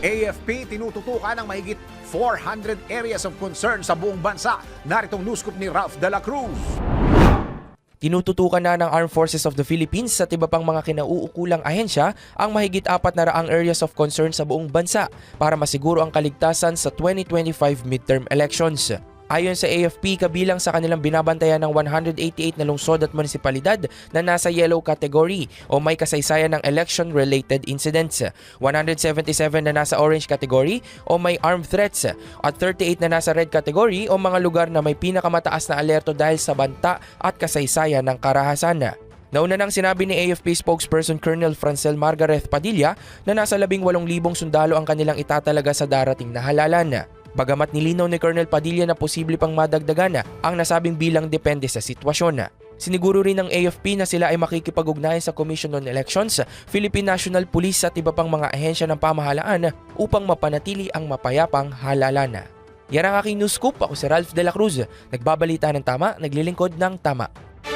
AFP tinututukan ng mahigit 400 areas of concern sa buong bansa. Naritong news scoop ni Ralph de la Cruz. Tinututukan na ng Armed Forces of the Philippines at iba pang mga kinauukulang ahensya ang mahigit 400 areas of concern sa buong bansa para masiguro ang kaligtasan sa 2025 midterm elections. Ayon sa AFP, kabilang sa kanilang binabantayan ng 188 na lungsod at munisipalidad na nasa yellow category o may kasaysayan ng election-related incidents, 177 na nasa orange category o may armed threats, at 38 na nasa red category o mga lugar na may pinakamataas na alerto dahil sa banta at kasaysayan ng karahasan. Nauna nang sinabi ni AFP spokesperson Colonel Francel Margareth Padilla na nasa 18,000 sundalo ang kanilang itatalaga sa darating na halalan. Bagamat nilinaw ni Colonel Padilla na posible pang madagdagan ang nasabing bilang depende sa sitwasyon. Siniguro rin ng AFP na sila ay makikipag-ugnayan sa Commission on Elections, Philippine National Police at iba pang mga ahensya ng pamahalaan upang mapanatili ang mapayapang halalan. Yan ang aking news scoop. Ako si Ralph de la Cruz, nagbabalita ng tama, naglilingkod ng tama.